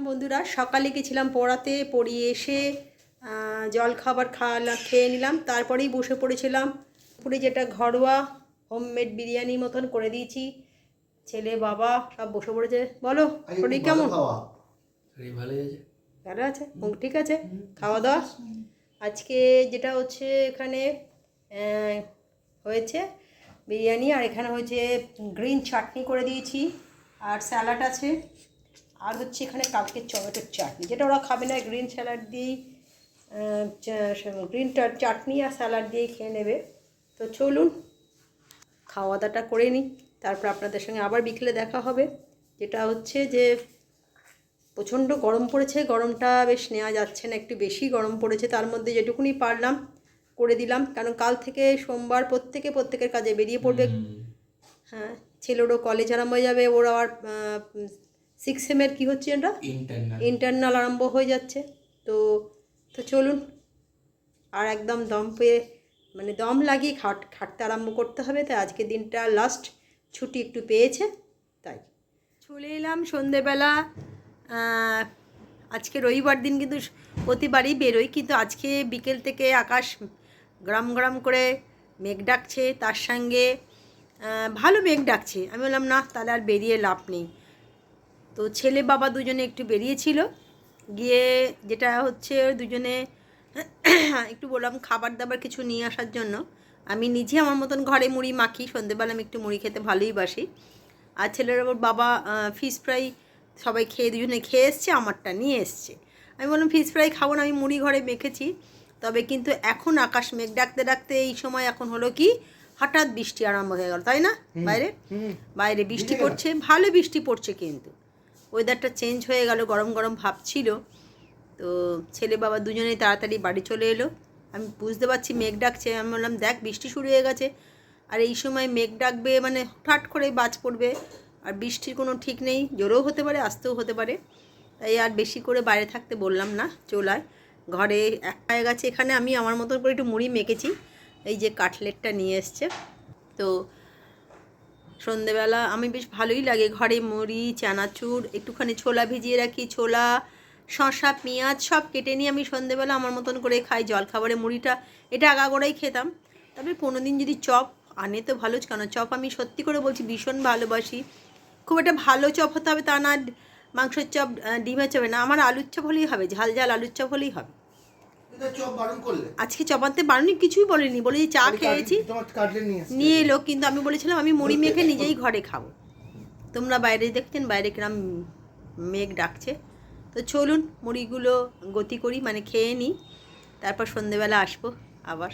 বন্ধুরা, সকালে গেছিলাম পড়াতে, পড়িয়ে এসে জল খাবার খেয়ে নিলাম, তারপরেই বসে পড়েছিলাম পুরো যেটা ঘরোয়া হোমমেড বিরিয়ানি মতন করে দিয়েছি। ছেলে বাবা সব বসে পড়েছে। বলো শরীর কেমন? ভালো আছে, ঠিক আছে। খাওয়া দাওয়া আজকে যেটা হচ্ছে এখানে হয়েছে বিরিয়ানি, আর এখানে হয়েছে গ্রিন চাটনি করে দিয়েছি, আর স্যালাড আছে, আর হচ্ছে এখানে কালকে টমেটোর চাটনি, যেটা ওরা খাবে না, গ্রিন স্যালাড দিয়েই গ্রিন চাটনি আর স্যালাড দিয়েই খেয়ে নেবে। তো চলুন খাওয়া দাওয়াটা করে নিই, তারপর আপনাদের সঙ্গে আবার বিকেলে দেখা হবে। যেটা হচ্ছে যে প্রচণ্ড গরম পড়েছে, গরমটা বেশ নেওয়া যাচ্ছে না, একটু বেশি গরম পড়েছে। তার মধ্যে যেটুকুনি পারলাম করে দিলাম, কারণ কাল থেকে সোমবার প্রত্যেকের কাজে বেরিয়ে পড়বে। হ্যাঁ, ছেলেরও কলেজ আরম্ভ হয়ে যাবে, ওর আবার 6 সেমের কী হচ্ছে, এটা ইন্টারনাল আরম্ভ হয়ে যাচ্ছে। তো চলুন, আর একদম দম পেয়ে মানে দম লাগিয়ে খাটতে আরম্ভ করতে হবে। তাই আজকের দিনটা লাস্ট ছুটি একটু পেয়েছে, তাই চলে এলাম সন্ধেবেলা। আজকে রবিবার দিন, কিন্তু প্রতিবারই বেরোই, কিন্তু আজকে বিকেল থেকে আকাশ গরম গরম করে মেঘ ডাকছে, তার সঙ্গে ভালো মেঘ ডাকছে। আমি বললাম না, তাহলে আর বেরিয়ে লাভ নেই। তো ছেলে বাবা দুজনে একটু বেরিয়েছিল, গিয়ে যেটা হচ্ছে দুজনে একটু বললাম খাবার দাবার কিছু নিয়ে আসার জন্য। আমি নিজে আমার মতন ঘরে মুড়ি মাখি, সন্ধেবেলা আমি একটু মুড়ি খেতে ভালোই বাসি। আর ছেলের ওর বাবা ফিশ ফ্রাই সবাই দুজনে খেয়ে এসছে, আমারটা নিয়ে এসছে। আমি বললাম ফিশ ফ্রাই খাবো না, আমি মুড়ি ঘরে মেখেছি। তবে কিন্তু এখন আকাশ মেঘ ডাকতে ডাকতে এই সময় এখন হলো কি হঠাৎ বৃষ্টি আরম্ভ হয়ে গেল, তাই না? বাইরে বৃষ্টি পড়ছে, ভালো বৃষ্টি পড়ছে, কিন্তু ওয়েদারটা চেঞ্জ হয়ে গেল, গরম গরম ভাব ছিল। তো ছেলে বাবা দুজনেই তাড়াতাড়ি বাড়ি চলে এলো। আমি বুঝতে পারছি মেঘ ডাকছে, আমি বললাম দেখ বৃষ্টি শুরু হয়ে গেছে, আর এই সময় মেঘ ডাকবে মানে হঠাৎ করে বাজ পড়বে, আর বৃষ্টির কোনো ঠিক নেই, জোরেও হতে পারে আস্তেও হতে পারে। তাই আর বেশি করে বাইরে থাকতে বললাম না, চলায় ঘরে এক হয়ে গেছে। এখানে আমি আমার মতন করে একটু মুড়ি মেখেছি, এই যে কাটলেটটা নিয়ে এসছে। তো সন্ধেবেলা আমি বেশ ভালোই লাগে, ঘরে মুড়ি চানাচুর একটুখানি ছোলা ভিজিয়ে রাখি, ছোলা শসা পেঁয়াজ সব কেটে নিয়ে আমি সন্ধেবেলা আমার মতন করে খাই। জলখাবারে মুড়িটা এটা আগাগোড়াই খেতাম, তবে কোনো দিন যদি চপ আনে তো ভালো, কেন চপ আমি সত্যি করে বলছি ভীষণ ভালোবাসি। খুব একটা ভালো চপ হতে হবে তা না, মাংসের চপ ডিমের চপ না, আমার আলুর চপ হলেই হবে, ঝাল ঝাল আলুর চপ হলেই হবে। আজকে চপ আনতে বারণই কিছুই বলেনি, বলেছি চা খেয়েছি নিয়ে এলো, কিন্তু আমি বলেছিলাম আমি মুড়ি মেখে নিজেই ঘরে খাবো। তোমরা বাইরে দেখছেন বাইরে কিরম মেঘ ডাকছে। তো চলুন মুড়িগুলো গতি করি, মানে খেয়ে নিই, তারপর সন্ধেবেলা আসবো আবার।